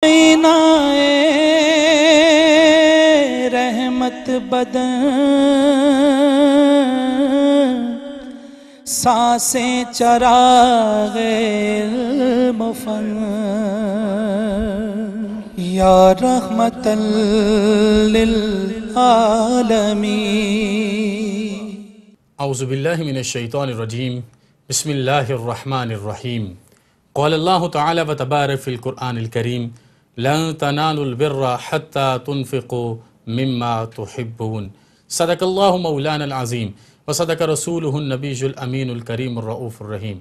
اینائے رحمت بدن سانسیں چراغ مفن یا رحمت للعالمین۔ اعوذ باللہ من الشیطان الرجیم، بسم اللہ الرحمن الرحیم۔ قال اللہ تعالی و تبارک فی القرآن الکریم لن تنالوا البر حتى تنفقوا مما تحبون۔ صدق اللہ مولانا العظیم وصدق رسولہ النبی الامین الکریم الرؤوف الرحیم۔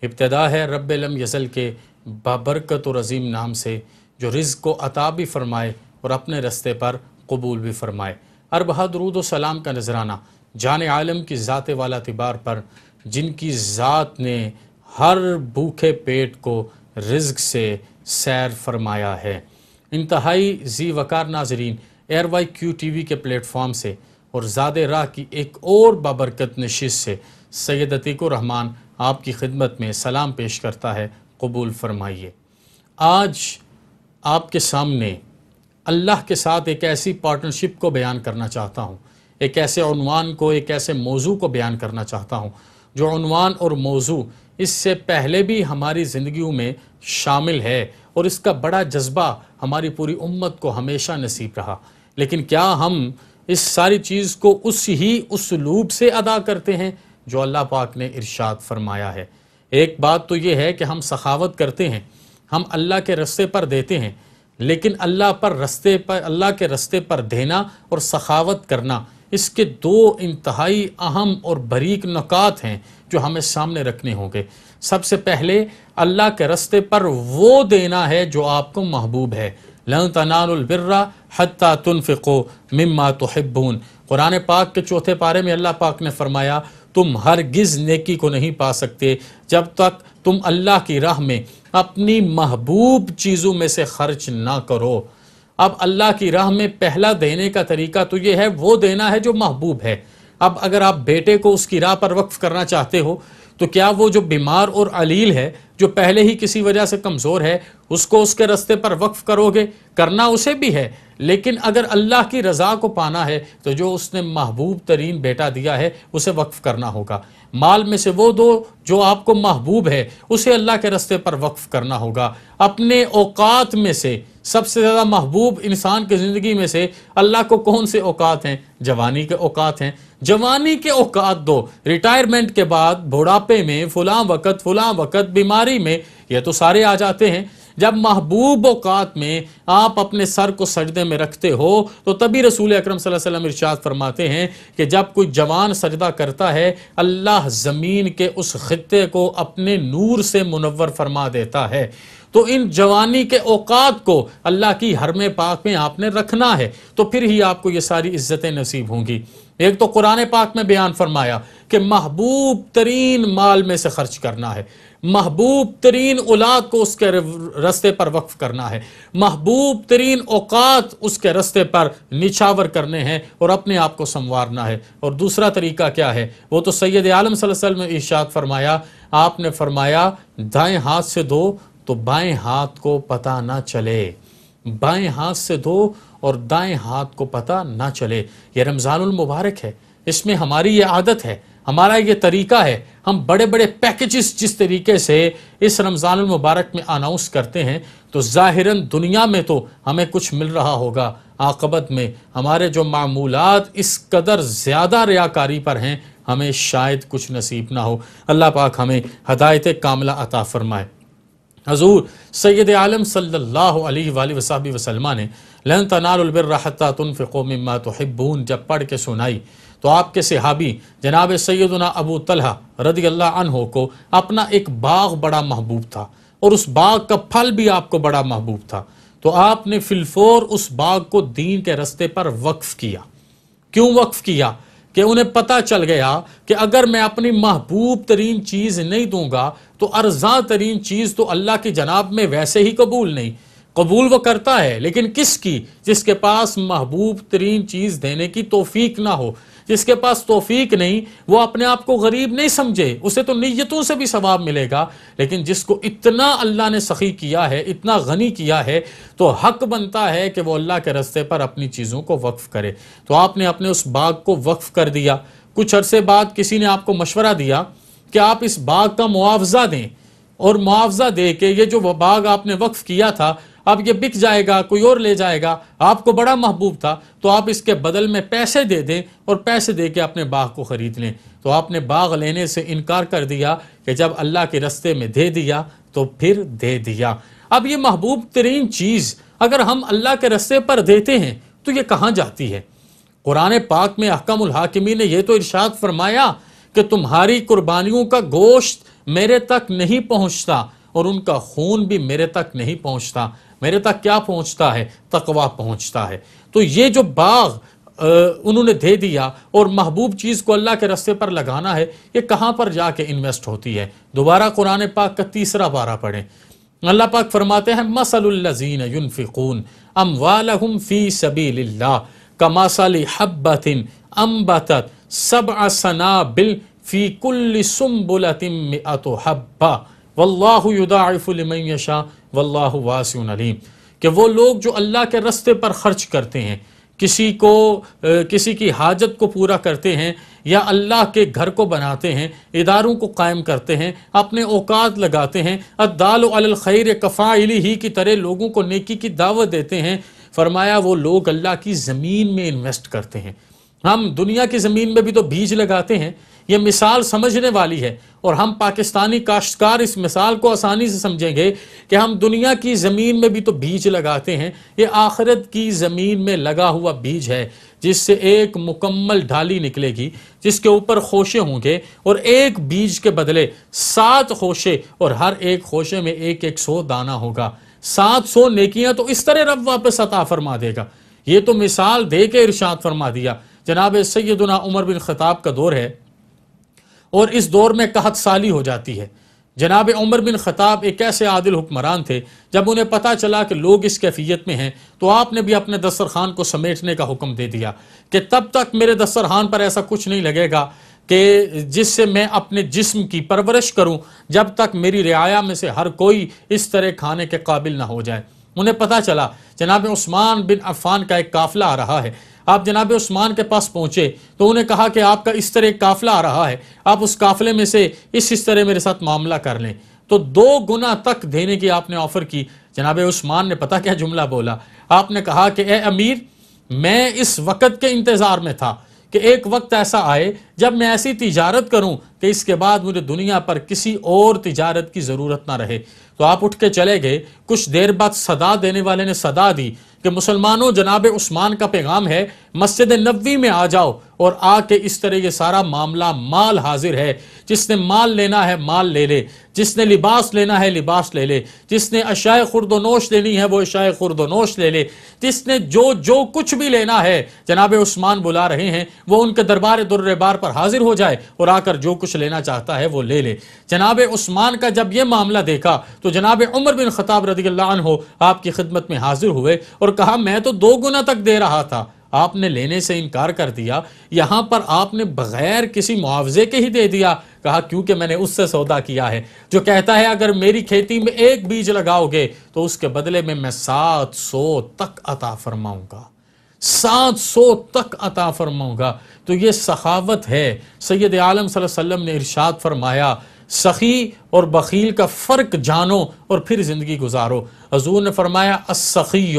ابتدا ہے رب لم یزل کے بابرکت اور عظیم نام سے جو رزق کو عطا بھی فرمائے اور اپنے رستے پر قبول بھی فرمائے۔ اربہ درود و سلام کا نذرانہ جان عالم کی ذات والا اعتبار پر جن کی ذات نے ہر بھوکے پیٹ کو رزق سے سیر فرمایا ہے۔ انتہائی ذی وقار ناظرین، ایئر وائی کیو ٹی وی کے پلیٹ فارم سے اور زاد راہ کی ایک اور بابرکت نشست سے سید عتیق الرحمن آپ کی خدمت میں سلام پیش کرتا ہے، قبول فرمائیے۔ آج آپ کے سامنے اللہ کے ساتھ ایک ایسی پارٹنرشپ کو بیان کرنا چاہتا ہوں، ایک ایسے عنوان کو، ایک ایسے موضوع کو بیان کرنا چاہتا ہوں جو عنوان اور موضوع اس سے پہلے بھی ہماری زندگیوں میں شامل ہے اور اس کا بڑا جذبہ ہماری پوری امت کو ہمیشہ نصیب رہا، لیکن کیا ہم اس ساری چیز کو اسی اسلوب سے ادا کرتے ہیں جو اللہ پاک نے ارشاد فرمایا ہے؟ ایک بات تو یہ ہے کہ ہم سخاوت کرتے ہیں، ہم اللہ کے رستے پر دیتے ہیں، لیکن اللہ کے رستے پر دینا اور سخاوت کرنا، اس کے دو انتہائی اہم اور باریک نکات ہیں جو ہمیں سامنے رکھنے ہوں گے۔ سب سے پہلے اللہ کے رستے پر وہ دینا ہے جو آپ کو محبوب ہے۔ لن تنالوا البر حتی تنفقوا مما تحبون۔ قرآن پاک کے چوتھے پارے میں اللہ پاک نے فرمایا تم ہرگز نیکی کو نہیں پا سکتے جب تک تم اللہ کی راہ میں اپنی محبوب چیزوں میں سے خرچ نہ کرو۔ اب اللہ کی راہ میں پہلا دینے کا طریقہ تو یہ ہے، وہ دینا ہے جو محبوب ہے۔ اب اگر آپ بیٹے کو اس کی راہ پر وقف کرنا چاہتے ہو تو کیا وہ جو بیمار اور علیل ہے، جو پہلے ہی کسی وجہ سے کمزور ہے، اس کو اس کے رستے پر وقف کرو گے؟ کرنا اسے بھی ہے، لیکن اگر اللہ کی رضا کو پانا ہے تو جو اس نے محبوب ترین بیٹا دیا ہے اسے وقف کرنا ہوگا۔ مال میں سے وہ دو جو آپ کو محبوب ہے اسے اللہ کے رستے پر وقف کرنا ہوگا۔ اپنے اوقات میں سے سب سے زیادہ محبوب انسان کی زندگی میں سے اللہ کو کون سے اوقات ہیں؟ جوانی کے اوقات ہیں۔ جوانی کے اوقات دو، ریٹائرمنٹ کے بعد بڑھاپے میں فلاں وقت بیماری میں، یہ تو سارے آ جاتے ہیں۔ جب محبوب اوقات میں آپ اپنے سر کو سجدے میں رکھتے ہو تو تبھی رسول اکرم صلی اللہ علیہ وسلم ارشاد فرماتے ہیں کہ جب کوئی جوان سجدہ کرتا ہے اللہ زمین کے اس خطے کو اپنے نور سے منور فرما دیتا ہے۔ تو ان جوانی کے اوقات کو اللہ کی حرم پاک میں آپ نے رکھنا ہے، تو پھر ہی آپ کو یہ ساری عزتیں نصیب ہوں گی۔ ایک تو قرآن پاک میں بیان فرمایا کہ محبوب ترین مال میں سے خرچ کرنا ہے، محبوب ترین اولاد کو اس کے رستے پر وقف کرنا ہے، محبوب ترین اوقات اس کے رستے پر نچھاور کرنے ہیں اور اپنے آپ کو سنوارنا ہے۔ اور دوسرا طریقہ کیا ہے؟ وہ تو سید عالم صلی اللہ علیہ وسلم نے ارشاد فرمایا، آپ نے فرمایا دائیں ہاتھ سے دو تو بائیں ہاتھ کو پتہ نہ چلے، بائیں ہاتھ سے دو اور دائیں ہاتھ کو پتہ نہ چلے۔ یہ رمضان المبارک ہے، اس میں ہماری یہ عادت ہے، ہمارا یہ طریقہ ہے، ہم بڑے بڑے پیکیجز جس طریقے سے اس رمضان المبارک میں اناؤنس کرتے ہیں تو ظاہراً دنیا میں تو ہمیں کچھ مل رہا ہوگا، عاقبت میں ہمارے جو معمولات اس قدر زیادہ ریاکاری پر ہیں ہمیں شاید کچھ نصیب نہ ہو۔ اللہ پاک ہمیں ہدایت کاملہ عطا فرمائے۔ حضور سید عالم صلی اللہ علیہ وآلہ وصحبہ وسلم نے لن تنالوا البر حتی تنفقوا مما تحبون جب پڑھ کے سنائی تو آپ کے صحابی جناب سیدنا ابو طلحہ رضی اللہ عنہ کو اپنا ایک باغ بڑا محبوب تھا اور اس باغ کا پھل بھی آپ کو بڑا محبوب تھا، تو آپ نے فی الفور اس باغ کو دین کے رستے پر وقف کیا۔ کیوں وقف کیا؟ کہ انہیں پتہ چل گیا کہ اگر میں اپنی محبوب ترین چیز نہیں دوں گا تو ارزاں ترین چیز تو اللہ کی جناب میں ویسے ہی قبول نہیں۔ قبول وہ کرتا ہے، لیکن کس کی؟ جس کے پاس محبوب ترین چیز دینے کی توفیق نہ ہو۔ جس کے پاس توفیق نہیں، وہ اپنے آپ کو غریب نہیں سمجھے، اسے تو نیتوں سے بھی ثواب ملے گا، لیکن جس کو اتنا اللہ نے سخی کیا ہے، اتنا غنی کیا ہے، تو حق بنتا ہے کہ وہ اللہ کے راستے پر اپنی چیزوں کو وقف کرے۔ تو آپ نے اپنے اس باغ کو وقف کر دیا۔ کچھ عرصے بعد کسی نے آپ کو مشورہ دیا کہ آپ اس باغ کا معاوضہ دیں، اور معاوضہ دے کے یہ جو باغ آپ نے وقف کیا تھا اب یہ بک جائے گا، کوئی اور لے جائے گا، آپ کو بڑا محبوب تھا، تو آپ اس کے بدل میں پیسے دے دیں اور پیسے دے کے اپنے باغ کو خرید لیں۔ تو آپ نے باغ لینے سے انکار کر دیا کہ جب اللہ کے راستے میں دے دیا تو پھر دے دیا۔ اب یہ محبوب ترین چیز اگر ہم اللہ کے راستے پر دیتے ہیں تو یہ کہاں جاتی ہے؟ قرآن پاک میں احکم الحاکمین نے یہ تو ارشاد فرمایا کہ تمہاری قربانیوں کا گوشت میرے تک نہیں پہنچتا اور ان کا خون بھی میرے تک نہیں پہنچتا۔ میرے تک کیا پہنچتا ہے؟ تقویٰ پہنچتا ہے۔ تو یہ جو باغ انہوں نے دے دیا اور محبوب چیز کو اللہ کے راستے پر لگانا ہے، یہ کہاں پر جا کے انویسٹ ہوتی ہے؟ دوبارہ قرآن پاک کا 3 پارہ پڑھیں۔ اللہ پاک فرماتے ہیں مثل الذین ينفقون اموالهم فی سبیل اللہ کمثل حبۃ انبتت 7 سنابل فی کل سنبلۃ 100 حبۃ واللہ یضاعف لمن یشاء واللہ واسع علیم، کہ وہ لوگ جو اللہ کے راستے پر خرچ کرتے ہیں، کسی کی حاجت کو پورا کرتے ہیں، یا اللہ کے گھر کو بناتے ہیں، اداروں کو قائم کرتے ہیں، اپنے اوقات لگاتے ہیں، الدال علی الخیر کفاعلہ کی طرح لوگوں کو نیکی کی دعوت دیتے ہیں، فرمایا وہ لوگ اللہ کی زمین میں انویسٹ کرتے ہیں۔ ہم دنیا کی زمین میں بھی تو بیج لگاتے ہیں، یہ مثال سمجھنے والی ہے، اور ہم پاکستانی کاشتکار اس مثال کو آسانی سے سمجھیں گے کہ ہم دنیا کی زمین میں بھی تو بیج لگاتے ہیں، یہ آخرت کی زمین میں لگا ہوا بیج ہے، جس سے ایک مکمل ڈھالی نکلے گی، جس کے اوپر خوشے ہوں گے، اور ایک بیج کے بدلے 7 خوشے، اور ہر ایک خوشے میں 100 دانہ ہوگا۔ 700 نیکیاں تو اس طرح رب واپس عطا فرما دے گا۔ یہ تو مثال دے کے ارشاد فرما دیا۔ جناب سیدنا عمر بن خطاب کا دور ہے، اور اس دور میں قحط سالی ہو جاتی ہے۔ جناب عمر بن خطاب ایک ایسے عادل حکمران تھے، جب انہیں پتہ چلا کہ لوگ اس کیفیت میں ہیں تو آپ نے بھی اپنے دسترخوان کو سمیٹنے کا حکم دے دیا کہ تب تک میرے دسترخوان پر ایسا کچھ نہیں لگے گا کہ جس سے میں اپنے جسم کی پرورش کروں، جب تک میری رعایا میں سے ہر کوئی اس طرح کھانے کے قابل نہ ہو جائے۔ انہیں پتہ چلا جناب عثمان بن عفان کا ایک قافلہ آ رہا ہے۔ آپ جناب عثمان کے پاس پہنچے تو انہیں کہا کہ آپ کا اس طرح ایک قافلہ آ رہا ہے، آپ اس قافلے میں سے اس طرح میرے ساتھ معاملہ کر لیں۔ تو 2 گنا تک دینے کی آپ نے آفر کی۔ جناب عثمان نے پتہ کیا جملہ بولا؟ آپ نے کہا کہ اے امیر، میں اس وقت کے انتظار میں تھا کہ ایک وقت ایسا آئے جب میں ایسی تجارت کروں کہ اس کے بعد مجھے دنیا پر کسی اور تجارت کی ضرورت نہ رہے۔ تو آپ اٹھ کے چلے گئے۔ کچھ دیر بعد صدا دینے والے نے صدا دی کہ مسلمانوں، جناب عثمان کا پیغام ہے، مسجد نبوی میں آ جاؤ، اور آ کے اس طرح یہ سارا معاملہ، مال حاضر ہے، جس نے مال لینا ہے مال لے لے، جس نے لباس لینا ہے لباس لے لے، جس نے اشیاء خورد و نوش لینی ہے وہ اشیاء خورد و نوش لے لے، جس نے جو کچھ بھی لینا ہے جناب عثمان بلا رہے ہیں، وہ ان کے دربار در بار پر حاضر ہو جائے اور آ کر جو کچھ لینا چاہتا ہے وہ لے لے۔ جناب عثمان کا جب یہ معاملہ دیکھا تو جناب عمر بن خطاب رضی اللہ عنہ آپ کی خدمت میں حاضر ہوئے اور کہا میں تو 2 گنا تک دے رہا تھا، آپ نے لینے سے انکار کر دیا، یہاں پر آپ نے بغیر کسی معاوضے کے ہی دے دیا۔ کہا کیونکہ میں نے اس سے سودا کیا ہے جو کہتا ہے اگر میری کھیتی میں 1 بیج لگاؤ گے تو اس کے بدلے میں 700 تک عطا فرماؤں گا، 700 تک عطا فرماؤں گا۔ تو یہ سخاوت ہے۔ سید عالم صلی اللہ علیہ وسلم نے ارشاد فرمایا سخی اور بخیل کا فرق جانو اور پھر زندگی گزارو۔ حضور نے فرمایا السخی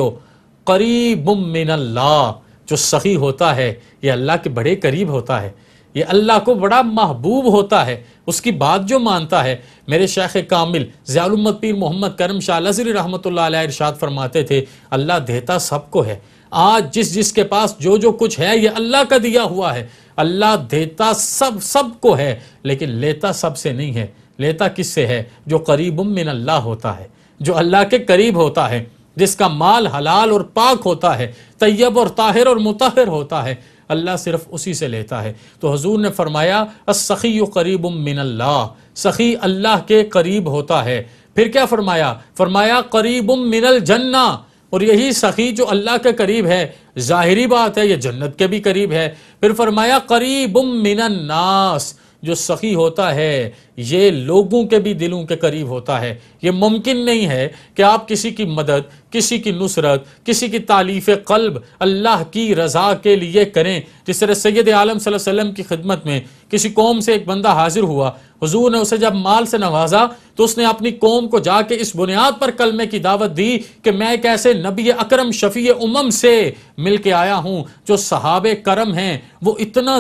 قریب من اللہ، جو سخی ہوتا ہے یہ اللہ کے بڑے قریب ہوتا ہے، یہ اللہ کو بڑا محبوب ہوتا ہے، اس کی بات جو مانتا ہے۔ میرے شیخ کامل ضیاء الامت پیر محمد کرم شاہ الازہری رحمۃ اللہ علیہ ارشاد فرماتے تھے اللہ دیتا سب کو ہے۔ آج جس کے پاس جو کچھ ہے یہ اللہ کا دیا ہوا ہے۔ اللہ دیتا سب کو ہے، لیکن لیتا سب سے نہیں ہے۔ لیتا کس سے ہے؟ جو قریب من اللہ ہوتا ہے، جو اللہ کے قریب ہوتا ہے، جس کا مال حلال اور پاک ہوتا ہے، طیب اور طاہر اور مطہر ہوتا ہے، اللہ صرف اسی سے لیتا ہے۔ تو حضور نے فرمایا السخی قریب من اللہ، سخی اللہ کے قریب ہوتا ہے۔ پھر کیا فرمایا؟ فرمایا قریب من الجنہ، اور یہی سخی جو اللہ کے قریب ہے، ظاہری بات ہے یہ جنت کے بھی قریب ہے۔ پھر فرمایا قریب من الناس، جو سخی ہوتا ہے یہ لوگوں کے بھی دلوں کے قریب ہوتا ہے۔ یہ ممکن نہیں ہے کہ آپ کسی کی مدد، کسی کی نصرت، کسی کی تالیف قلب اللہ کی رضا کے لیے کریں۔ جس طرح سید عالم صلی اللہ علیہ وسلم کی خدمت میں کسی قوم سے ایک بندہ حاضر ہوا، حضور نے اسے جب مال سے نوازا تو اس نے اپنی قوم کو جا کے اس بنیاد پر کلمے کی دعوت دی کہ میں ایک ایسے نبی اکرم شفیع امم سے مل کے آیا ہوں جو صحابہ کرم ہیں، وہ اتنا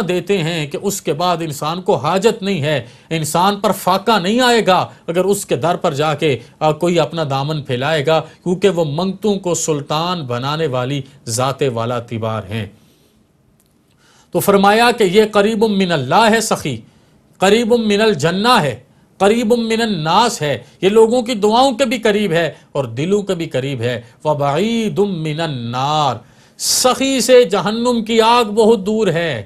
دیتے ہیں کہ اس کے بعد انسان کو حاجت نہیں ہے، انسان پر فاقہ نہیں آئے گا اگر اس کے در پر جا کے کوئی اپنا دامن پھیلائے گا، کیونکہ وہ منگتوں کو سلطان بنانے والی ذات والا تیبار ہیں۔ تو فرمایا کہ یہ قریب من اللہ ہے سخی، قریب من الجنہ ہے، قریب من الناس ہے، یہ لوگوں کی دعاؤں کے بھی قریب ہے اور دلوں کے بھی قریب ہے۔ وبعید من النار، سخی سے جہنم کی آگ بہت دور ہے،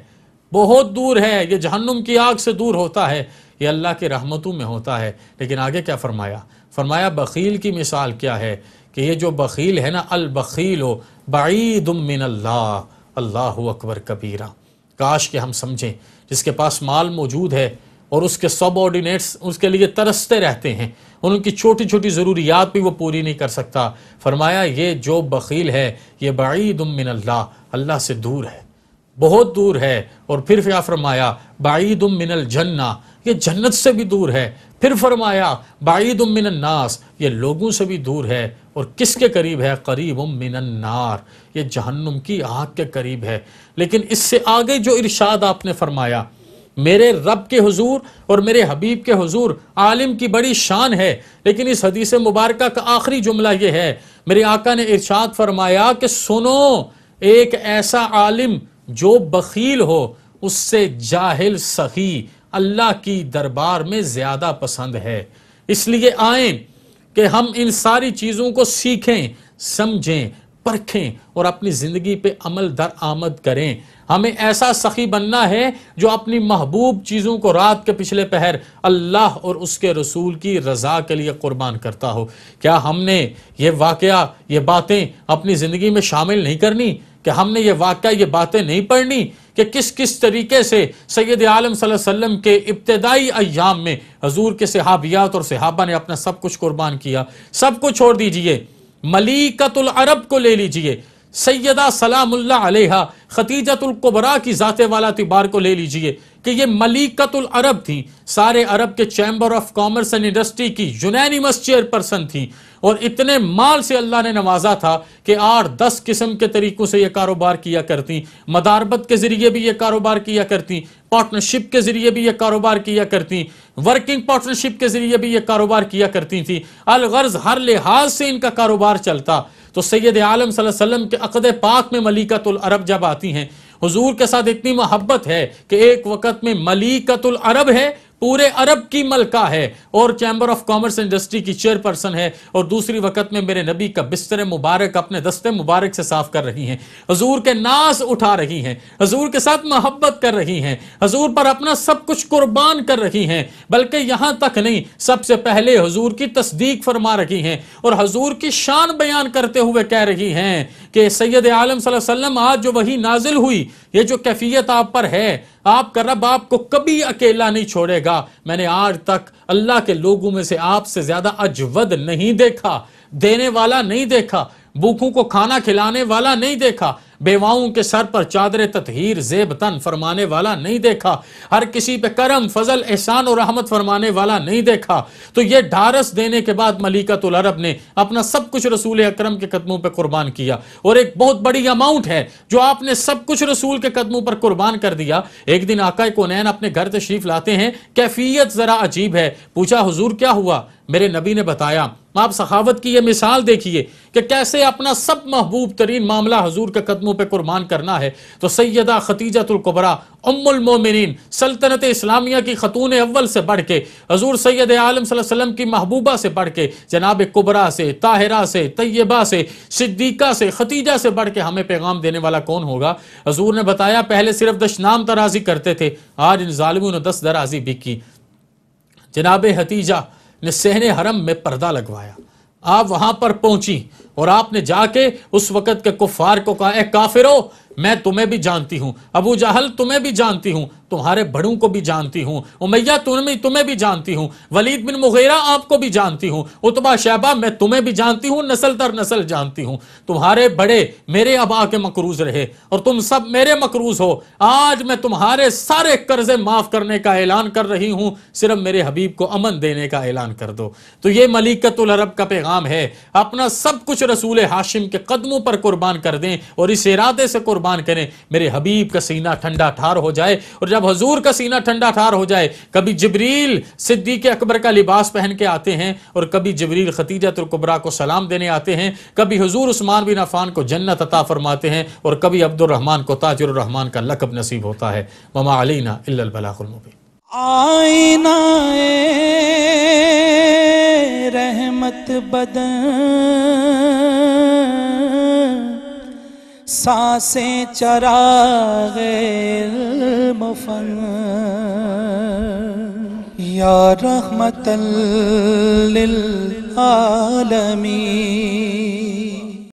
بہت دور ہے، یہ جہنم کی آگ سے دور ہوتا ہے، یہ اللہ کی رحمتوں میں ہوتا ہے۔ لیکن آگے کیا فرمایا؟ فرمایا بخیل کی مثال کیا ہے کہ یہ جو بخیل ہے نا، البخیل بعید من اللہ، اللہ اکبر کبیرہ۔ کاش کہ ہم سمجھیں جس کے پاس مال موجود ہے اور اس کے سب آرڈینیٹس اس کے لیے ترستے رہتے ہیں، ان کی چھوٹی چھوٹی ضروریات بھی وہ پوری نہیں کر سکتا، فرمایا یہ جو بخیل ہے یہ بعید من اللہ، اللہ سے دور ہے، بہت دور ہے۔ اور پھر کیا فرمایا؟ بعید من الجنہ، یہ جنت سے بھی دور ہے۔ پھر فرمایا بعید من الناس، یہ لوگوں سے بھی دور ہے، اور کس کے قریب ہے؟ قریب من النار، یہ جہنم کی آگ کے قریب ہے۔ لیکن اس سے آگے جو ارشاد آپ نے فرمایا، میرے رب کے حضور اور میرے حبیب کے حضور عالم کی بڑی شان ہے، لیکن اس حدیث مبارکہ کا آخری جملہ یہ ہے، میرے آقا نے ارشاد فرمایا کہ سنو، ایک ایسا عالم جو بخیل ہو اس سے جاہل سخی اللہ کی دربار میں زیادہ پسند ہے۔ اس لیے آئیں کہ ہم ان ساری چیزوں کو سیکھیں، سمجھیں، پرکھیں اور اپنی زندگی پہ عمل درآمد کریں۔ ہمیں ایسا سخی بننا ہے جو اپنی محبوب چیزوں کو رات کے پچھلے پہر اللہ اور اس کے رسول کی رضا کے لیے قربان کرتا ہو۔ کیا ہم نے یہ واقعہ، یہ باتیں اپنی زندگی میں شامل نہیں کرنی؟ کہ ہم نے یہ واقعہ، یہ باتیں نہیں پڑھنی کہ کس طریقے سے سید عالم صلی اللہ علیہ وسلم کے ابتدائی ایام میں حضور کے صحابیات اور صحابہ نے اپنا سب کچھ قربان کیا؟ سب کچھ چھوڑ دیجئے، ملیکۃ العرب کو لے لیجئے، سیدہ سلام اللہ علیہا خدیجۃ الکبریٰ کی ذات والا تیبار کو لے لیجئے کہ یہ ملیکۃ العرب تھیں، سارے عرب کے chamber of commerce and industry کی یونینیمس چیئرپرسن تھیں، اور اتنے مال سے اللہ نے نوازا تھا کہ 8-10 قسم کے طریقوں سے یہ کاروبار کیا کرتی، مداربت کے ذریعے بھی یہ کاروبار کیا کرتی، پارٹنرشپ کے ذریعے بھی یہ کاروبار کیا کرتی، ورکنگ پارٹنرشپ کے ذریعے بھی یہ کاروبار کیا کرتی تھی، الغرض ہر لحاظ سے ان کا کاروبار چلتا۔ تو سید عالم صلی اللہ علیہ وسلم کے عقد پاک میں ملیکۃ العرب جب آتی ہیں، حضور کے ساتھ اتنی محبت ہے کہ ایک وقت میں ملیکۃ العرب ہے، پورے عرب کی ملکہ ہے اور چیمبر آف کامرس انڈسٹری کی چیئرپرسن ہے، اور دوسری وقت میں میرے نبی کا بستر مبارک اپنے دستے مبارک سے صاف کر رہی ہیں، حضور کے ناز اٹھا رہی ہیں، حضور کے ساتھ محبت کر رہی ہیں، حضور پر اپنا سب کچھ قربان کر رہی ہیں، بلکہ یہاں تک نہیں، سب سے پہلے حضور کی تصدیق فرما رہی ہیں اور حضور کی شان بیان کرتے ہوئے کہہ رہی ہیں کہ سید عالم صلی اللہ علیہ وسلم آج جو وحی نازل ہوئی، یہ جو کیفیت آپ پر ہے، آپ کا رب آپ کو کبھی اکیلا نہیں چھوڑے گا۔ میں نے آج تک اللہ کے لوگوں میں سے آپ سے زیادہ اجود نہیں دیکھا، دینے والا نہیں دیکھا، بھوکوں کو کھانا کھلانے والا نہیں دیکھا، بیواؤں کے سر پر چادر تطہیر زیب تن فرمانے والا نہیں دیکھا، ہر کسی پہ کرم فضل احسان اور رحمت فرمانے والا نہیں دیکھا۔ تو یہ ڈھارس دینے کے بعد ملیکۃ العرب نے اپنا سب کچھ رسول اکرم کے قدموں پہ قربان کیا، اور ایک بہت بڑی اماؤنٹ ہے جو آپ نے سب کچھ رسول کے قدموں پر قربان کر دیا۔ ایک دن آقا کونین اپنے گھر تشریف لاتے ہیں، کیفیت ذرا عجیب ہے، پوچھا حضور کیا ہوا؟ میرے نبی نے بتایا، آپ سخاوت کی یہ مثال دیکھیے کہ کیسے اپنا سب محبوب ترین معاملہ حضور کے قدموں پہ قربان کرنا ہے۔ تو سیدہ خدیجۃ الکبریٰ ام المومنین، سلطنت اسلامیہ کی خاتون اول سے بڑھ کے، حضور سید عالم صلی اللہ علیہ وسلم کی محبوبہ سے بڑھ کے، جناب کبریٰ سے، طاہرہ سے، طیبہ سے، صدیقہ سے، خدیجہ سے بڑھ کے ہمیں پیغام دینے والا کون ہوگا؟ حضور نے بتایا پہلے صرف دشنام ترازی کرتے تھے، آج ان ظالموں نے 10 درازی بھی کی۔ جناب حتیجہ نے صحن حرم میں پردہ لگوایا، آپ وہاں پر پہنچی اور آپ نے جا کے اس وقت کے کفار کو کہا، اے کافرو میں تمہیں بھی جانتی ہوں، ابو جہل تمہیں بھی جانتی ہوں، تمہارے بڑوں کو بھی جانتی ہوں، امیہ تمہیں بھی جانتی ہوں، ولید بن مغیرہ آپ کو بھی جانتی ہوں، عتبہ شیبہ میں تمہیں بھی جانتی ہوں، نسل در نسل جانتی ہوں، تمہارے بڑے میرے آبا کے مقروض رہے اور تم سب میرے مقروض ہو، آج میں تمہارے سارے قرضے معاف کرنے کا اعلان کر رہی ہوں، صرف میرے حبیب کو امن دینے کا اعلان کر دو۔ تو یہ ملکۃ العرب کا پیغام ہے، اپنا سب کچھ رسول ہاشم کے قدموں پر قربان کر دیں اور اس ارادے سے قربان کریں میرے حبیب کا سینہ ٹھنڈا ٹھار ہو جائے۔ اور جب حضور کا سینہ ٹھنڈا ٹھار ہو جائے، کبھی جبریل صدیق اکبر کا لباس پہن کے آتے ہیں اور کبھی جبریل خدیجہ الکبریٰ کو سلام دینے آتے ہیں، کبھی حضور عثمان بن عفان کو جنت عطا فرماتے ہیں اور کبھی عبد الرحمن کو تاج الرحمن کا لقب نصیب ہوتا ہے۔ وما علینا الا البلاغ المبین۔ آئینہ رحمت بدن، سانسیں چراغ علم و فن، یا رحمت للعالمین۔